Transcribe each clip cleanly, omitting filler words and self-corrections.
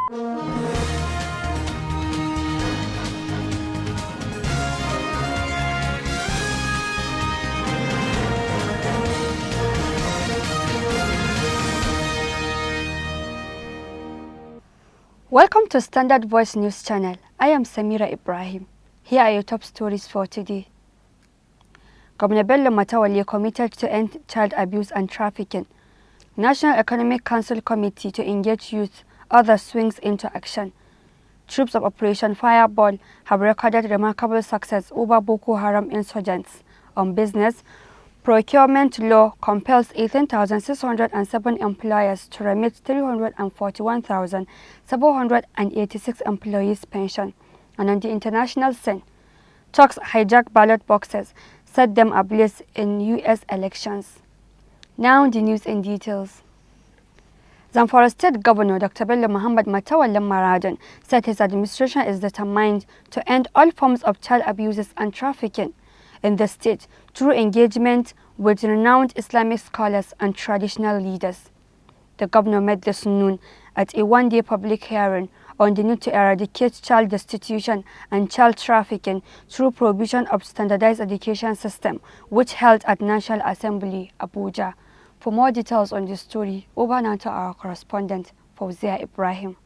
Welcome to Standard Voice News Channel. I am Samira Ibrahim. Here are your top stories for today. Governor Bello MATAWALLE committed to end child abuse and trafficking. National Economic Council Committee to engage youth, others swings into action. Troops of Operation Fireball have recorded remarkable success over Boko Haram insurgents. On business, procurement law compels 18,607 employers to remit 341,786 employees' pension. And on the international scene, thugs hijack ballot boxes, set them ablaze in U.S. elections. Now the news in details. Zamfara State Governor Dr. Bello Muhammad Matawalle Maradon said his administration is determined to end all forms of child abuses and trafficking in the state through engagement with renowned Islamic scholars and traditional leaders. The governor made this known at a one-day public hearing on the need to eradicate child destitution and child trafficking through provision of standardized education system, which held at National Assembly, Abuja. For more details on this story, over now to our correspondent, Fawzia Ibrahim.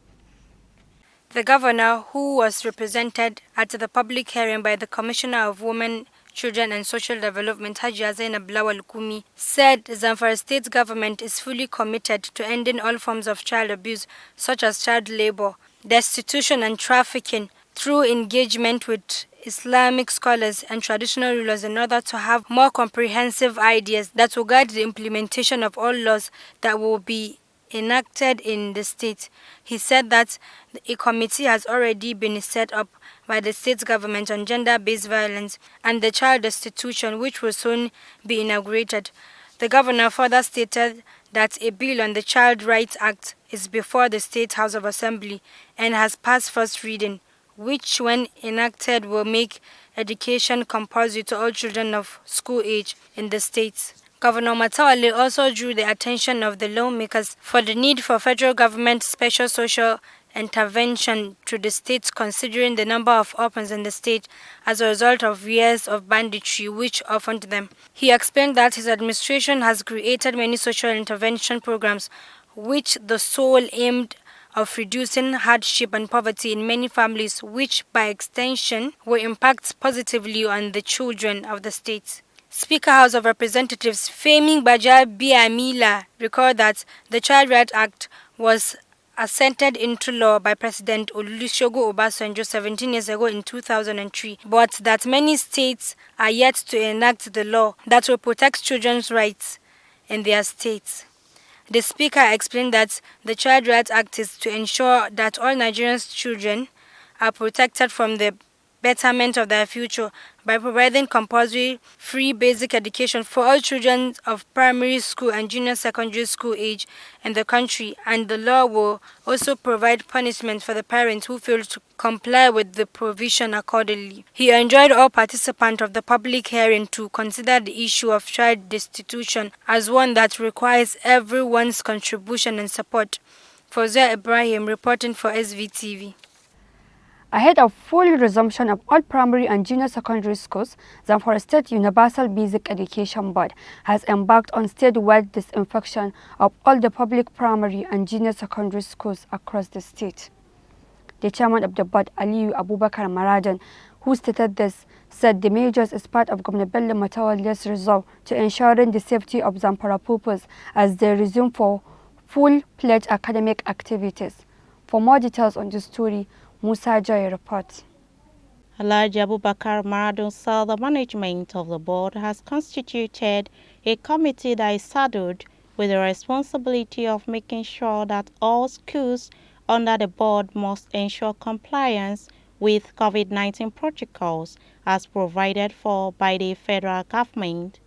The governor, who was represented at the public hearing by the Commissioner of Women, Children and Social Development, Hajiya Zainab Lawal Kumi, said Zamfara State government is fully committed to ending all forms of child abuse, such as child labor, destitution and trafficking, through engagement with Islamic scholars and traditional rulers in order to have more comprehensive ideas that will guide the implementation of all laws that will be enacted in the state. He said that a committee has already been set up by the state government on gender-based violence and the child destitution, which will soon be inaugurated. The governor further stated that a bill on the Child Rights Act is before the State House of Assembly and has passed first reading, which when enacted will make education compulsory to all children of school age in the state. Governor Matawalle also drew the attention of the lawmakers for the need for federal government special social intervention to the states, considering the number of orphans in the state as a result of years of banditry which orphaned them. He explained that his administration has created many social intervention programs which the sole aimed of reducing hardship and poverty in many families, which by extension will impact positively on the children of the state. Speaker House of Representatives Femi Gbajabiamila recalled that the Child Rights Act was assented into law by President Olusegun Obasanjo 17 years ago in 2003, but that many states are yet to enact the law that will protect children's rights in their states. The Speaker explained that the Child Rights Act is to ensure that all Nigerian children are protected from the betterment of their future by providing compulsory free basic education for all children of primary school and junior secondary school age in the country, and the law will also provide punishment for the parents who fail to comply with the provision accordingly. He enjoined all participants of the public hearing to consider the issue of child destitution as one that requires everyone's contribution and support. Fawzia Ibrahim reporting for SVTV. Ahead of full resumption of all primary and junior secondary schools, Zamfara State Universal Basic Education Board has embarked on statewide disinfection of all the public primary and junior secondary schools across the state. The chairman of the board, Aliyu Abubakar Maradon, who stated this, said the measures is part of Governor Bello Matawalle's resolve to ensuring the safety of Zamfara pupils as they resume for full-fledged academic activities. For more details on this story, Musa Joy reports. Alhaji Abubakar Maradon said the management of the board has constituted a committee that is saddled with the responsibility of making sure that all schools under the board must ensure compliance with COVID-19 protocols as provided for by the federal government.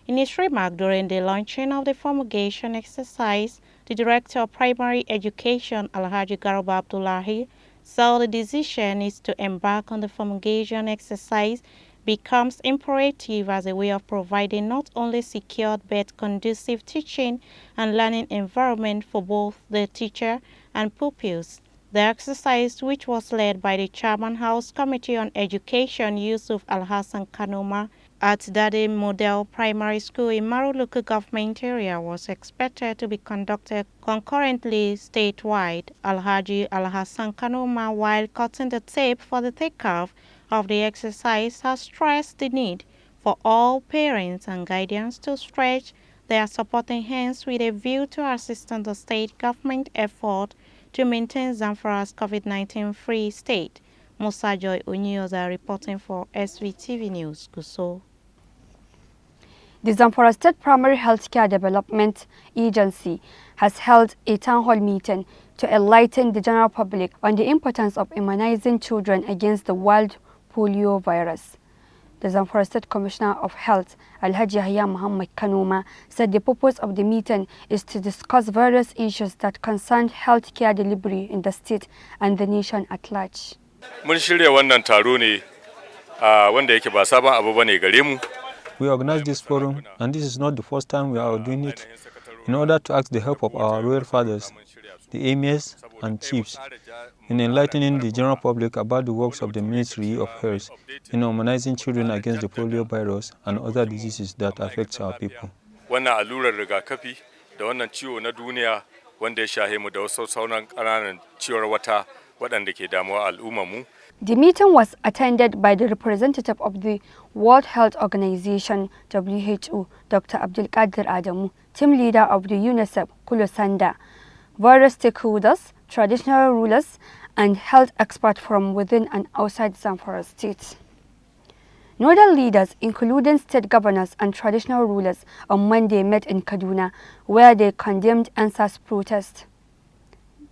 In his remark during the launching of the fumigation exercise, the Director of Primary Education, Alhaji Garba Abdullahi, so the decision is to embark on the fumigation exercise becomes imperative as a way of providing not only secured but conducive teaching and learning environment for both the teacher and pupils. The exercise, which was led by the Chairman House Committee on Education Yusuf Al-Hassan Kanoma at Dade Model Primary School in Maru local government area, was expected to be conducted concurrently statewide. Alhaji Al-Hassan Kanoma, while cutting the tape for the takeoff of the exercise, has stressed the need for all parents and guardians to stretch their supporting hands with a view to assisting the state government effort to maintain Zamfara's COVID-19 free state. Musa Joy Onyoza reporting for Svtv News, Gusau. The Zamfara State Primary Healthcare Development Agency has held a town hall meeting to enlighten the general public on the importance of immunizing children against the wild polio virus. The Zamfara State Commissioner of Health, Alhaji Yahya Muhammad Kanoma, said the purpose of the meeting is to discuss various issues that concern healthcare delivery in the state and the nation at large. Mun shirya wannan taro ne wanda yake ba sabon abu bane gare mu. We organized this forum, and this is not the first time we are doing it, in order to ask the help of our royal fathers, the emirs and chiefs, in enlightening the general public about the works of the Ministry of Health in immunizing children against the polio virus and other diseases that affect our people. Wannan allurar rigakafi da wannan ciwo na duniya wanda ya shahe mu da wasu sauran ƙananan ciwon wata waɗanda ke damuwa al'ummar mu. The meeting was attended by the representative of the World Health Organization, WHO, Dr. Abdul Qadir Adamu, team leader of the UNICEF, Kulu Sanda, various stakeholders, traditional rulers, and health experts from within and outside Zamfara State. Northern leaders, including state governors and traditional rulers, on Monday met in Kaduna, where they condemned ANSA's protest.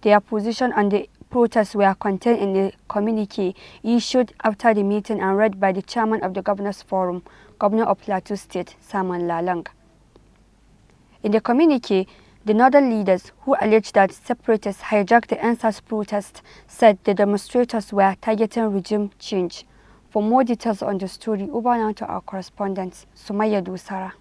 Their position on the protests were contained in a communique issued after the meeting and read by the chairman of the Governors Forum, Governor of Plateau State, Saman Lalang. In the communique, the northern leaders, who alleged that separatists hijacked the ANSA's protest, said the demonstrators were targeting regime change. For more details on the story, over now to our correspondent, Sumaya Dusara.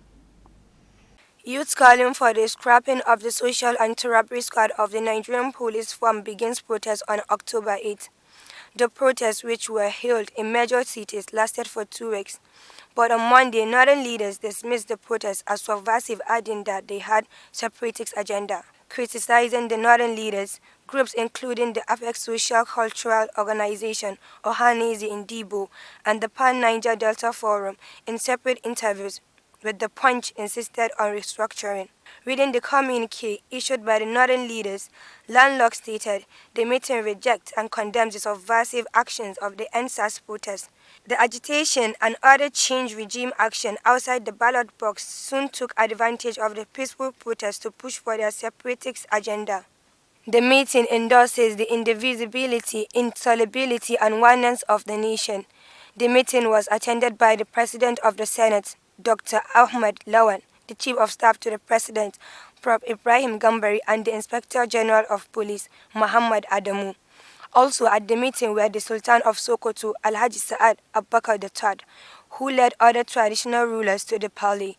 Youth calling for the scrapping of the Social Anti-Robbery Squad of the Nigerian Police Force begins protest on October 8. The protests, which were held in major cities, lasted for 2 weeks. But on Monday, northern leaders dismissed the protests as subversive, adding that they had separatist agenda. Criticizing the northern leaders, groups including the Apex Social Cultural Organization, Ohanese in Dibo, and the Pan-Niger Delta Forum, in separate interviews with The Punch, insisted on restructuring. Reading the communique issued by the northern leaders, Landlock stated the meeting rejects and condemns the subversive actions of the NSAS protests. The agitation and other change regime action outside the ballot box soon took advantage of the peaceful protests to push for their separatist agenda. The meeting endorses the indivisibility, insolubility, and oneness of the nation. The meeting was attended by the President of the Senate, Dr. Ahmed Lawan, the Chief of Staff to the President, Prof. Ibrahim Gambari, and the Inspector General of Police, Muhammad Adamu. Also at the meeting were the Sultan of Sokoto, Alhaji Sa'ad Abubakar III, who led other traditional rulers to the parley.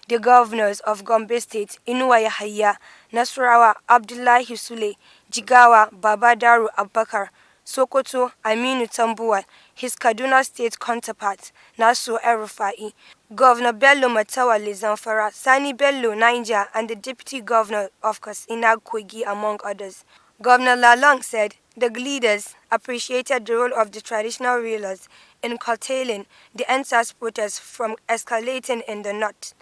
The governors of Gombe State, Inuwa Yahaya, Nasarawa, Abdullahi Sule, Jigawa, Babadaru Abubakar, Sokoto, Aminu Tambuwal, his Kaduna State counterpart, Nasu El-Rufai, Governor Bello Matawalle Zamfara, Sani Bello Niger, and the Deputy Governor of Katsina Kogi, among others. Governor Lalong said the leaders appreciated the role of the traditional rulers in curtailing the NSAS protests from escalating in the north.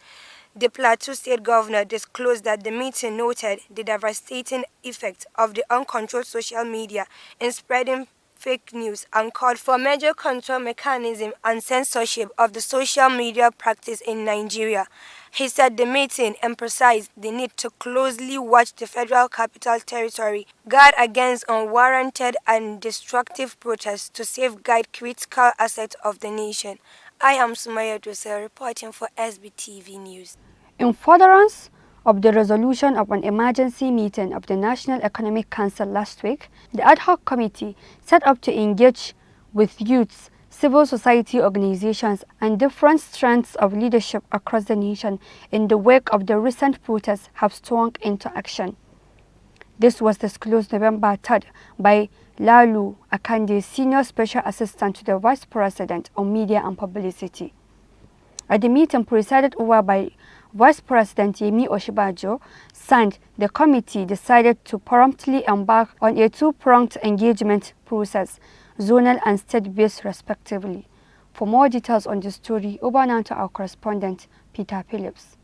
The Plateau State Governor disclosed that the meeting noted the devastating effect of the uncontrolled social media in spreading fake news and called for major control mechanism and censorship of the social media practice in Nigeria. He said the meeting emphasized the need to closely watch the Federal Capital Territory, guard against unwarranted and destructive protests to safeguard critical assets of the nation. I am Sumaya Dusara reporting for SBTV News. In furtherance of the resolution of an emergency meeting of the National Economic Council last week, the ad hoc committee set up to engage with youths, civil society organizations, and different strands of leadership across the nation in the wake of the recent protests have swung into action. This was disclosed November 3rd by Lalu Akande, Senior Special Assistant to the Vice President on Media and Publicity. At the meeting presided over by Vice President Yemi Oshibajo, signed, the committee decided to promptly embark on a two-pronged engagement process, zonal and state-based respectively. For more details on this story, over now to our correspondent, Peter Phillips.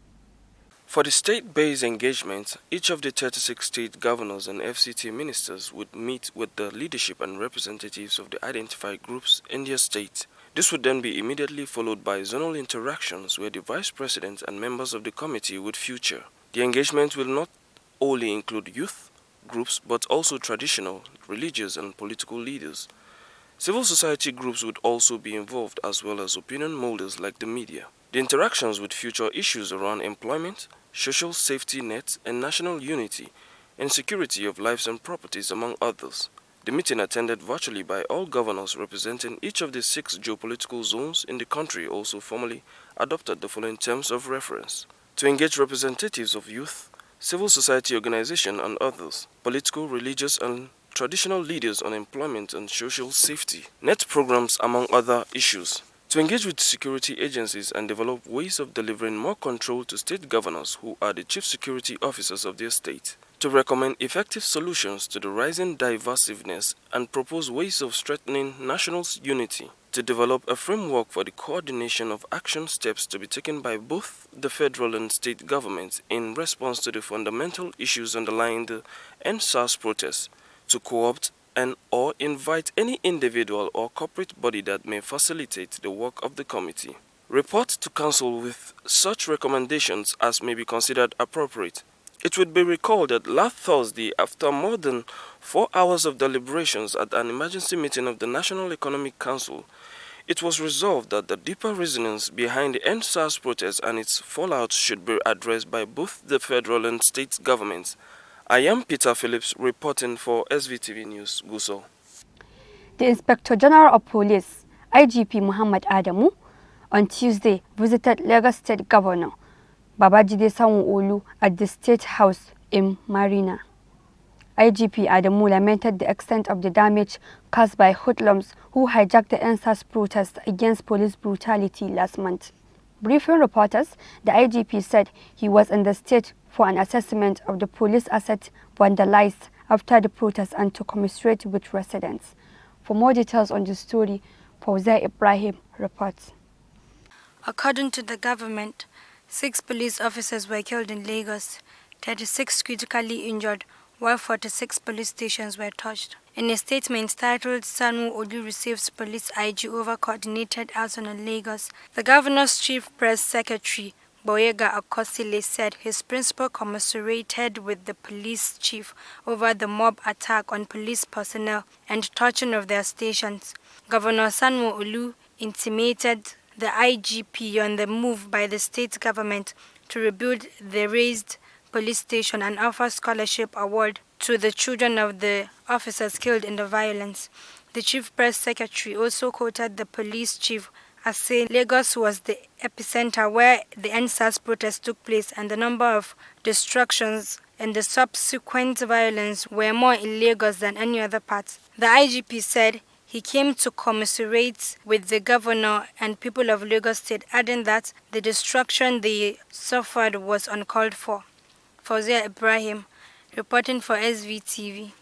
For the state-based engagement, each of the 36 state governors and FCT ministers would meet with the leadership and representatives of the identified groups in their state. This would then be immediately followed by zonal interactions where the vice president and members of the committee would feature. The engagement will not only include youth groups but also traditional, religious and political leaders. Civil society groups would also be involved, as well as opinion molders like the media. The interactions would feature issues around employment, social safety nets and national unity and security of lives and properties, among others. The meeting, attended virtually by all governors representing each of the 6 geopolitical zones in the country, also formally adopted the following terms of reference: to engage representatives of youth, civil society organizations and others, political, religious and traditional leaders on employment and social safety, net programs, among other issues. To engage with security agencies and develop ways of delivering more control to state governors who are the chief security officers of their state. To recommend effective solutions to the rising divisiveness and propose ways of strengthening national unity. To develop a framework for the coordination of action steps to be taken by both the federal and state governments in response to the fundamental issues underlying the EndSARS protests. To co-opt and or invite any individual or corporate body that may facilitate the work of the committee. Report to Council with such recommendations as may be considered appropriate. It would be recalled that last Thursday, after more than 4 hours of deliberations at an emergency meeting of the National Economic Council, it was resolved that the deeper reasons behind the EndSARS protest and its fallout should be addressed by both the federal and state governments. I am Peter Phillips, reporting for SVTV News, Gusau. The Inspector General of Police, IGP Muhammad Adamu, on Tuesday visited Lagos State Governor Babajide Sanwo-Olu at the State House in Marina. IGP Adamu lamented the extent of the damage caused by hoodlums who hijacked the EndSARS protest against police brutality last month. Briefing reporters, the IGP said he was in the state for an assessment of the police assets vandalized after the protest and to commiserate with residents. For more details on this story, Fauzia Ibrahim reports. According to the government, 6 police officers were killed in Lagos, 36 critically injured, while 46 police stations were touched. In a statement titled Sanwo-Olu Receives Police IG Over Coordinated Action in Lagos, the governor's chief press secretary, Boyega Akosile, said his principal commiserated with the police chief over the mob attack on police personnel and torching of their stations. Governor Sanwo-Olu intimated the IGP on the move by the state government to rebuild the razed police station and offer scholarship award to the children of the officers killed in the violence. The chief press secretary also quoted the police chief as saying Lagos was the epicenter where the EndSARS protest took place and the number of destructions and the subsequent violence were more in Lagos than any other part. The IGP said he came to commiserate with the governor and people of Lagos State, adding that the destruction they suffered was uncalled for. Fauzia Ibrahim, reporting for SVTV.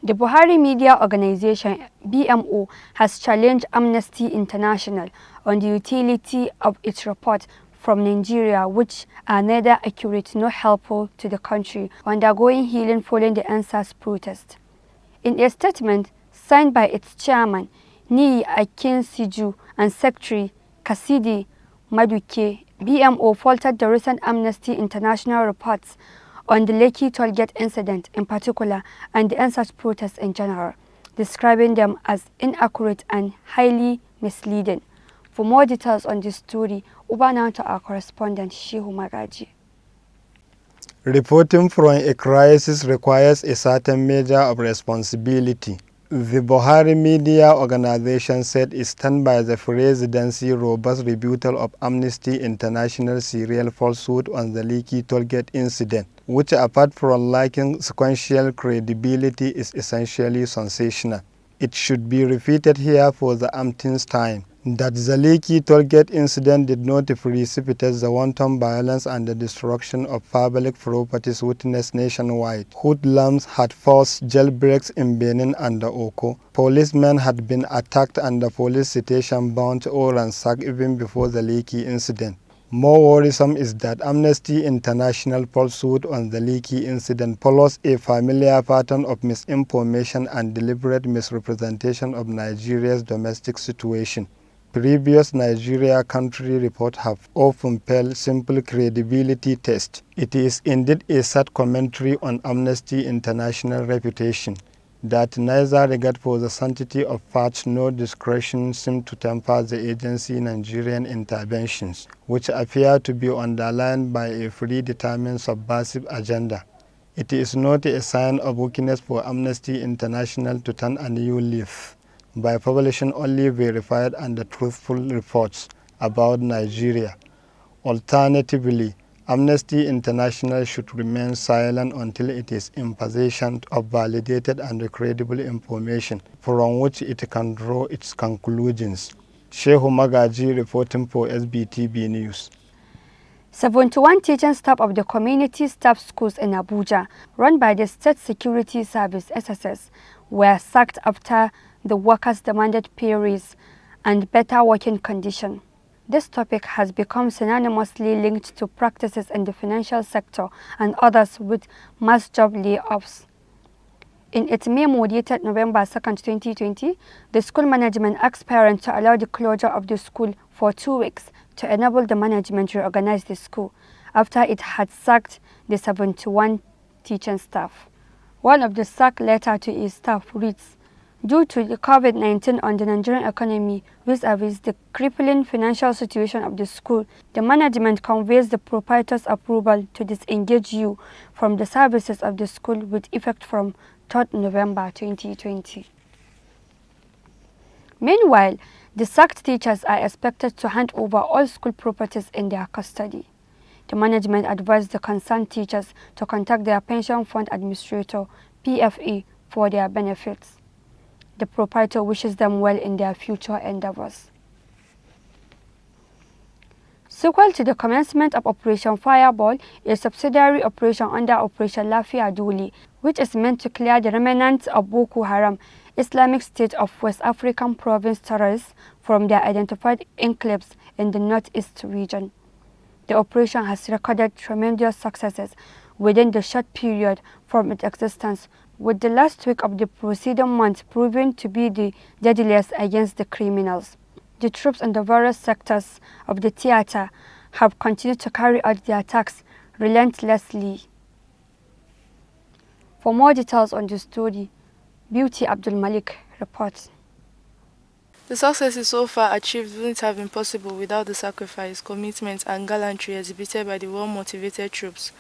The Buhari Media Organization, BMO, has challenged Amnesty International on the utility of its report from Nigeria, which are neither accurate nor helpful to the country undergoing healing following the EndSARS protest. In a statement signed by its chairman, Niyi Akin-Siju, and secretary, Kasidi Maduke, BMO faulted the recent Amnesty International reports on the Lekki Tollgate incident in particular and the EndSARS protests in general, describing them as inaccurate and highly misleading. For more details on this story, over now to our correspondent, Shehu Magaji. Reporting from a crisis requires a certain measure of responsibility. The Buhari Media Organization said it stands by the presidency's robust rebuttal of Amnesty International's serial falsehood on the Lekki Tollgate incident. which apart from lacking sequential credibility is essentially sensational. It should be repeated here for the umpteenth time that the Lekki tollgate incident did not precipitate the wanton violence and the destruction of public properties witnessed nationwide. Hoodlums had forced jailbreaks in Benin and Oko. Policemen had been attacked and the police station burnt or ransacked even before the Lekki incident. More worrisome is that Amnesty International falsehood on the Lekki incident follows a familiar pattern of misinformation and deliberate misrepresentation of Nigeria's domestic situation. Previous Nigeria country reports have often failed simple credibility test. It is indeed a sad commentary on Amnesty International reputation that neither regard for the sanctity of facts nor discretion seem to temper the agency's Nigerian interventions, which appear to be underlined by a predetermined subversive agenda. It is not a sign of weakness for Amnesty International to turn a new leaf by publishing only verified and truthful reports about Nigeria. Alternatively, Amnesty International should remain silent until it is in possession of validated and credible information from which it can draw its conclusions. Shehu Magaji reporting for SBTV News. 71 teaching staff of the community staff schools in Abuja, run by the State Security Service (SSS), were sacked after the workers demanded pay raise and better working conditions. This topic has become synonymously linked to practices in the financial sector and others with mass job layoffs. In its memo dated November 2, 2020, the school management asked parents to allow the closure of the school for 2 weeks to enable the management to reorganize the school after it had sacked the 71 teaching staff. One of the sack letter to its staff reads, "Due to the COVID-19 on the Nigerian economy vis-a-vis the crippling financial situation of the school, the management conveys the proprietor's approval to disengage you from the services of the school with effect from 3rd November 2020. Meanwhile, the sacked teachers are expected to hand over all school properties in their custody. The management advised the concerned teachers to contact their pension fund administrator, PFA, for their benefits. The proprietor wishes them well in their future endeavors. Sequel to the commencement of Operation Fireball, a subsidiary operation under Operation Lafia Duli, which is meant to clear the remnants of Boko Haram, Islamic State of West African province terrorists from their identified enclaves in the northeast region. The operation has recorded tremendous successes within the short period from its existence, with the last week of the preceding month proving to be the deadliest against the criminals. The troops in the various sectors of the theater have continued to carry out their attacks relentlessly. For more details on the story, Beauty Abdul Malik reports. The successes so far achieved wouldn't have been possible without the sacrifice, commitment, and gallantry exhibited by the well-motivated troops,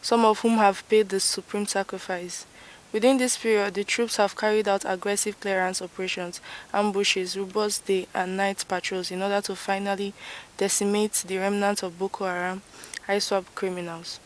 some of whom have paid the supreme sacrifice. Within this period, the troops have carried out aggressive clearance operations, ambushes, robust day and night patrols in order to finally decimate the remnants of Boko Haram, ISWAP criminals.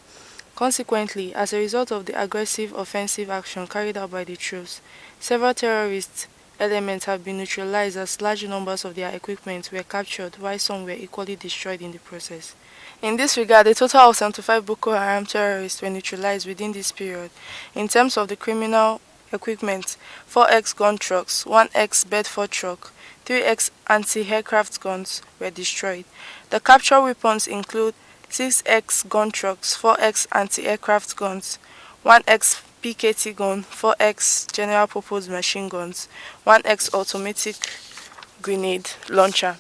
Consequently, as a result of the aggressive offensive action carried out by the troops, several terrorist elements have been neutralized as large numbers of their equipment were captured while some were equally destroyed in the process. In this regard, a total of 75 Boko Haram terrorists were neutralized within this period. In terms of the criminal equipment, 4X gun trucks, 1X Bedford truck, 3X anti-aircraft guns were destroyed. The captured weapons include 6X gun trucks, 4X anti-aircraft guns, 1X PKT gun, 4X general purpose machine guns, 1X automatic grenade launcher,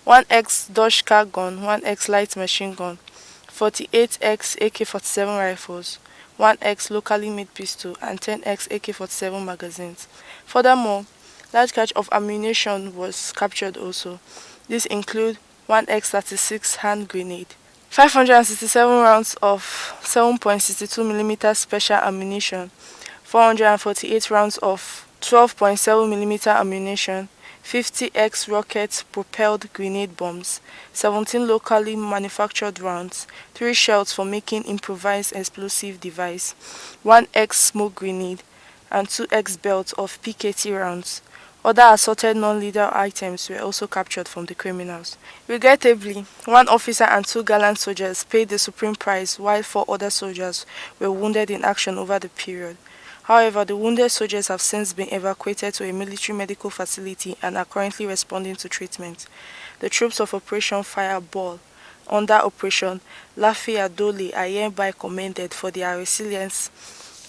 1X Dodge car gun, 1X light machine gun, 48X AK-47 rifles, 1X locally made pistol, and 10X AK-47 magazines. Furthermore, large catch of ammunition was captured also. These include 1X36 hand grenade, 567 rounds of 7.62mm special ammunition, 448 rounds of 12.7mm ammunition, 50x rocket-propelled grenade bombs, 17 locally manufactured rounds, 3 shells for making improvised explosive device, 1x smoke grenade, and 2x belt of PKT rounds. Other assorted non-lethal items were also captured from the criminals. Regrettably, 1 officer and 2 gallant soldiers paid the supreme price while 4 other soldiers were wounded in action over the period. However, the wounded soldiers have since been evacuated to a military medical facility and are currently responding to treatment. The troops of Operation Fireball under Operation Lafia Dole are hereby commended for their resilience,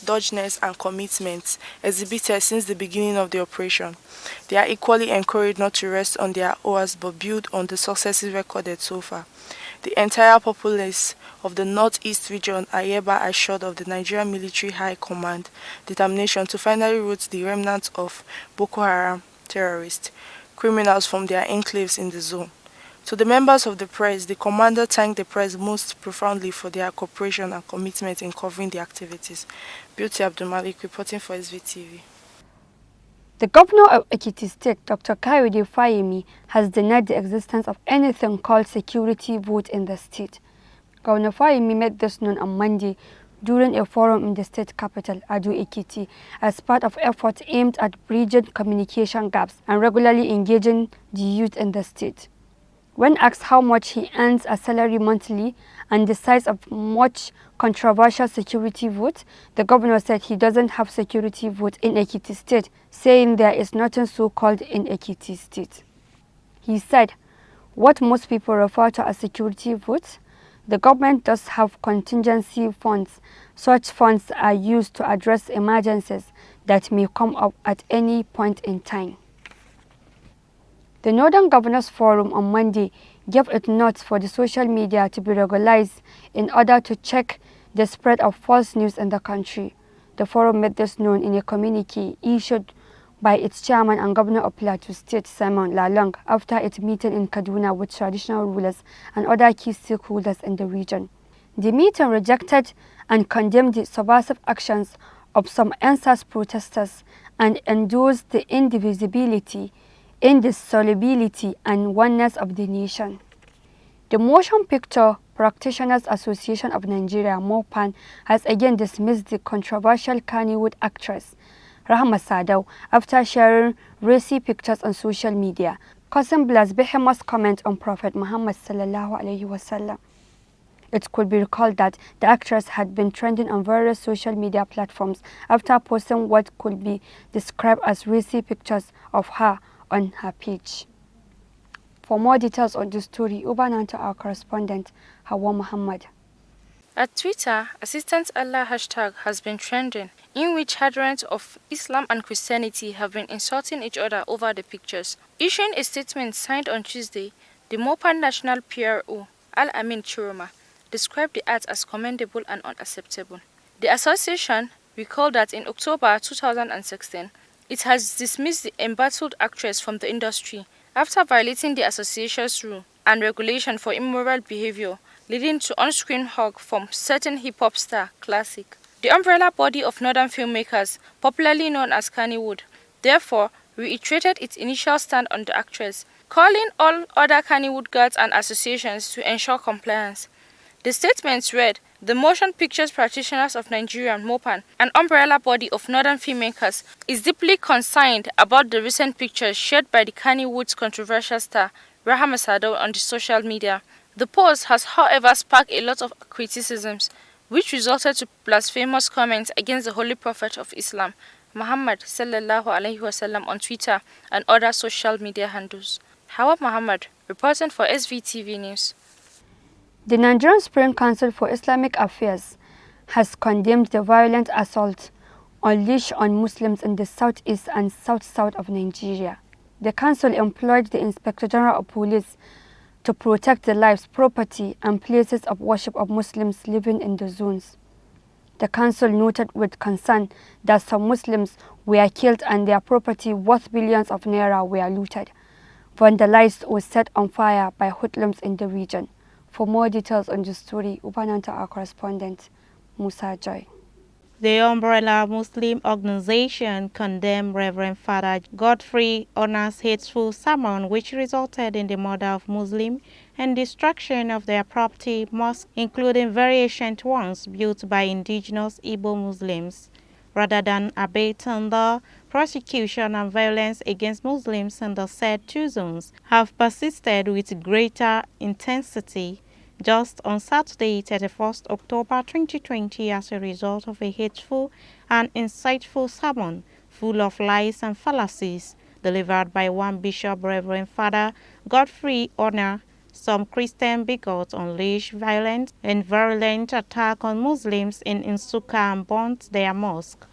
doggedness and commitment exhibited since the beginning of the operation. They are equally encouraged not to rest on their oars but build on the successes recorded so far. The entire populace of the Northeast region are hereby assured of the Nigerian Military High Command determination to finally root the remnants of Boko Haram terrorists, criminals from their enclaves in the zone. To the members of the press, the commander thanked the press most profoundly for their cooperation and commitment in covering the activities. Beauty Abdulmalik reporting for SVTV. The governor of Ekiti State, Dr. Kayode Fayemi, has denied the existence of anything called security vote in the state. Governor Fayemi made this known on Monday during a forum in the state capital, Ado Ekiti, as part of efforts aimed at bridging communication gaps and regularly engaging the youth in the state. When asked how much he earns a salary monthly and the size of much controversial security vote, the governor said he doesn't have security vote in Ekiti State, saying there is nothing so-called in Ekiti State. He said, what most people refer to as security votes, the government does have contingency funds. Such funds are used to address emergencies that may come up at any point in time. The Northern Governors Forum on Monday gave it notes for the social media to be regularized in order to check the spread of false news in the country. The forum made this known in a communique issued by its chairman and governor of Plateau State, Simon Lalong, after its meeting in Kaduna with traditional rulers and other key stakeholders in the region. The meeting rejected and condemned the subversive actions of some NSAS protesters and endorsed the indivisibility, indissolubility and oneness of the nation. The Motion Picture Practitioners Association of Nigeria, MOPAN, has again dismissed the controversial Kannywood actress Rahma Sadau after sharing racy pictures on social media, causing blasphemous comment on Prophet Muhammad sallallahu alaihi wasallam. It could be recalled that the actress had been trending on various social media platforms after posting what could be described as racy pictures of her on her page. For more details on this story, over now to our correspondent, Hawa Muhammad. At Twitter, Assistant Allah hashtag has been trending, in which adherents of Islam and Christianity have been insulting each other over the pictures. Issuing a statement signed on Tuesday, the Mopan National PRO, Al-Amin Chiroma, described the act as commendable and unacceptable. The association recalled that in October 2016, it has dismissed the embattled actress from the industry after violating the association's rule and regulation for immoral behavior, leading to on-screen hug from certain hip-hop star Classic. The umbrella body of northern filmmakers, popularly known as Kannywood, therefore reiterated its initial stand on the actress, calling all other Kannywood guards and associations to ensure compliance. The statements read, "The Motion Pictures Practitioners of Nigeria, MOPAN, an umbrella body of northern filmmakers, is deeply concerned about the recent pictures shared by the Kannywood's controversial star, Rahma Sadau, on the social media. The post has, however, sparked a lot of criticisms, which resulted to blasphemous comments against the Holy Prophet of Islam, Muhammad sallallahu alaihi wasallam, on Twitter and other social media handles." Hawa Muhammad, reporting for SVTV News. The Nigerian Supreme Council for Islamic Affairs has condemned the violent assault unleashed on Muslims in the southeast and south-south of Nigeria. The council employed the Inspector General of Police to protect the lives, property, and places of worship of Muslims living in the zones. The council noted with concern that some Muslims were killed and their property worth billions of naira were looted, vandalized or set on fire by hoodlums in the region. For more details on this story, over to our correspondent, Musa Joy. The umbrella Muslim organization condemned Reverend Father Godfrey Ona's hateful sermon, which resulted in the murder of Muslims and destruction of their property, mosques, including very ancient ones built by indigenous Igbo Muslims. Rather than abating the persecution and violence against Muslims in the said two zones have persisted with greater intensity just on Saturday, 31st October 2020, as a result of a hateful and insightful sermon full of lies and fallacies delivered by one bishop, Reverend Father Godfrey Ona. Some Christian bigots unleashed violent and virulent attack on Muslims in Nsukka and burnt their mosque.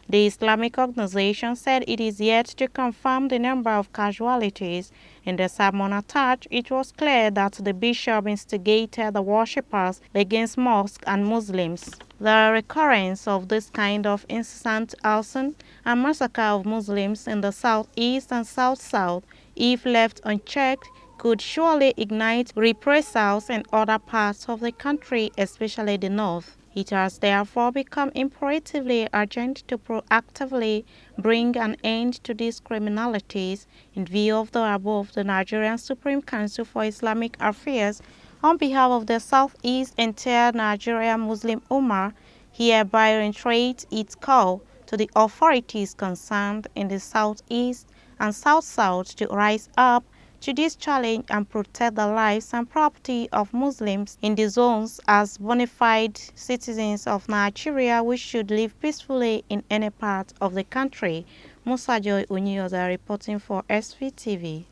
The Islamic organization said it is yet to confirm the number of casualties. In the sermon attached, it was clear that the bishop instigated the worshippers against mosques and Muslims. The recurrence of this kind of incessant arson and massacre of Muslims in the southeast and south-south, if left unchecked, could surely ignite reprisals in other parts of the country, especially the north. It has therefore become imperatively urgent to proactively bring an end to these criminalities. In view of the above, the Nigerian Supreme Council for Islamic Affairs, on behalf of the Southeast entire Nigerian Muslim Ummah, hereby reiterates its call to the authorities concerned in the Southeast and South-South to rise up to this challenge and protect the lives and property of Muslims in the zones as bona fide citizens of Nigeria, which should live peacefully in any part of the country. Musa Joy Unyoza reporting for Svtv.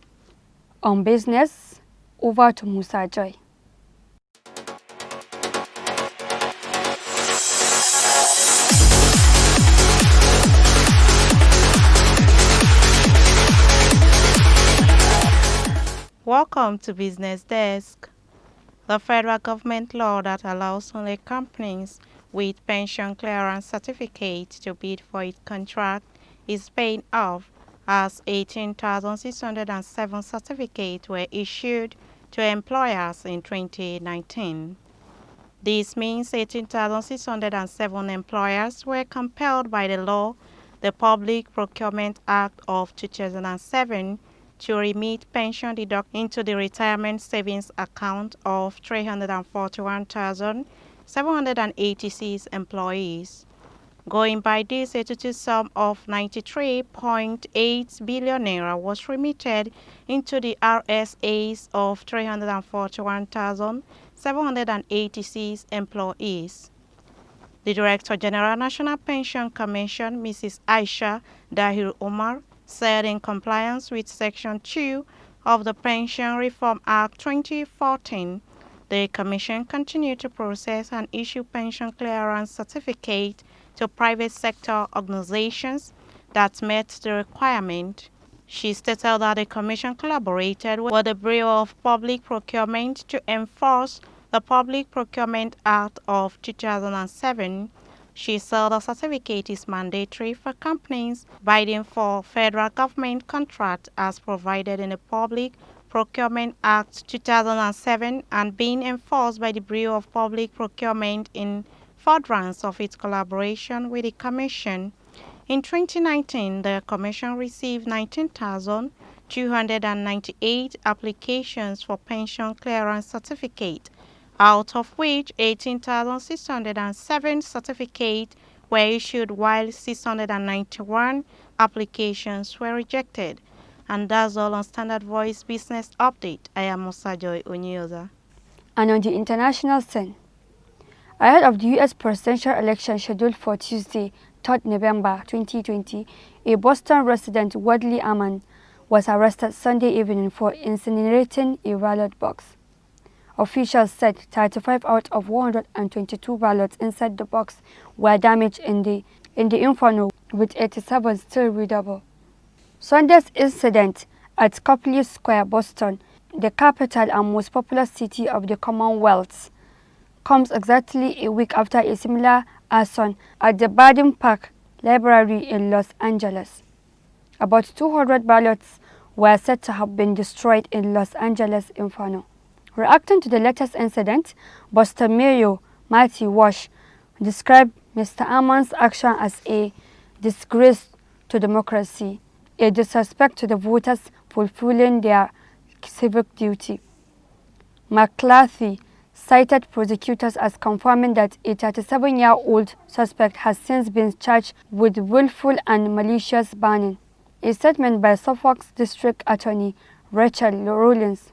On business, over to Musa Joy. Welcome to Business Desk. The federal government law that allows only companies with pension clearance certificates to bid for its contract is paying off, as 18,607 certificates were issued to employers in 2019. This means 18,607 employers were compelled by the law, the Public Procurement Act of 2007, to remit pension deduct into the retirement savings account of 341,786 employees. Going by this, a total sum of 93.8 billion naira was remitted into the RSAs of 341,786 employees. The Director General National Pension Commission, Mrs. Aisha Dahir Omar, said in compliance with Section 2 of the Pension Reform Act 2014, the Commission continued to process and issue pension clearance certificates to private sector organizations that met the requirement. She stated that the Commission collaborated with the Bureau of Public Procurement to enforce the Public Procurement Act of 2007. She said the certificate is mandatory for companies bidding for federal government contracts as provided in the Public Procurement Act 2007 and being enforced by the Bureau of Public Procurement in furtherance of its collaboration with the Commission. In 2019, the Commission received 19,298 applications for pension clearance certificate, out of which 18,607 certificates were issued while 691 applications were rejected. And that's all on Standard Voice Business Update. I am Musa Joy Unyoza. And on the international scene, ahead of the U.S. presidential election scheduled for Tuesday, 3rd November 2020, a Boston resident, Wadley Aman, was arrested Sunday evening for incinerating a ballot box. Officials said 35 out of 122 ballots inside the box were damaged in the inferno, with 87 still readable. Sunday's incident at Copley Square, Boston, the capital and most populous city of the Commonwealth, comes exactly a week after a similar arson at the Baden Park Library in Los Angeles. About 200 ballots were said to have been destroyed in Los Angeles Inferno. Reacting to the latest incident, Boston Mayor Matthew Walsh described Mr. Aman's action as a disgrace to democracy, a disrespect to the voters fulfilling their civic duty. McCarthy cited prosecutors as confirming that a 37-year-old suspect has since been charged with willful and malicious burning. A statement by Suffolk's District Attorney Rachel Rawlins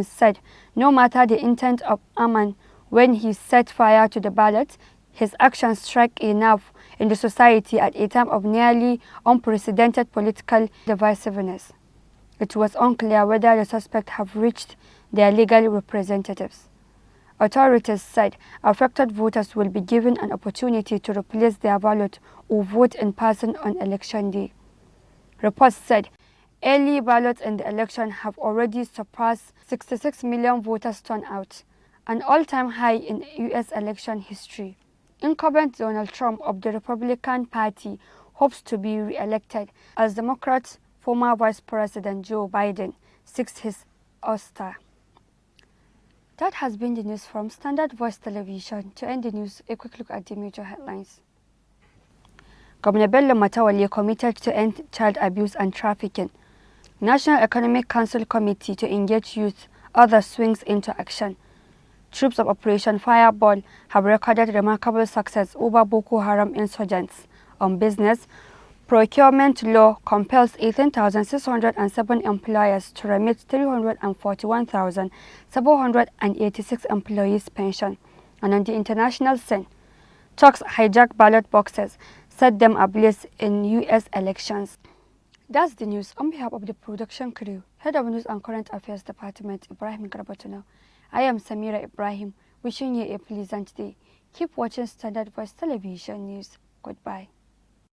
said, no matter the intent of Aman when he set fire to the ballot, his actions struck a nerve in the society at a time of nearly unprecedented political divisiveness. It was unclear whether the suspects have reached their legal representatives. Authorities said affected voters will be given an opportunity to replace their ballot or vote in person on election day. Reports said early ballots in the election have already surpassed 66 million voters turnout, an all-time high in U.S. election history. Incumbent Donald Trump of the Republican Party hopes to be re-elected as Democrat former Vice President Joe Biden seeks his ouster. That has been the news from Standard Voice Television. To end the news, a quick look at the major headlines. Governor BELLO MATAWALLE committed to end child abuse and trafficking. National Economic Council Committee to engage youth, other swings into action. Troops of Operation Fireball have recorded remarkable success over Boko Haram insurgents. On business, procurement law compels 18,607 employers to remit 341,786 employees' pension. And on the international scene, thugs hijack ballot boxes, set them ablaze in U.S. elections. That's the news. On behalf of the production crew, Head of News and Current Affairs Department, Ibrahim Garbatuna, I am Samira Ibrahim, wishing you a pleasant day. Keep watching Standard Voice Television News. Goodbye.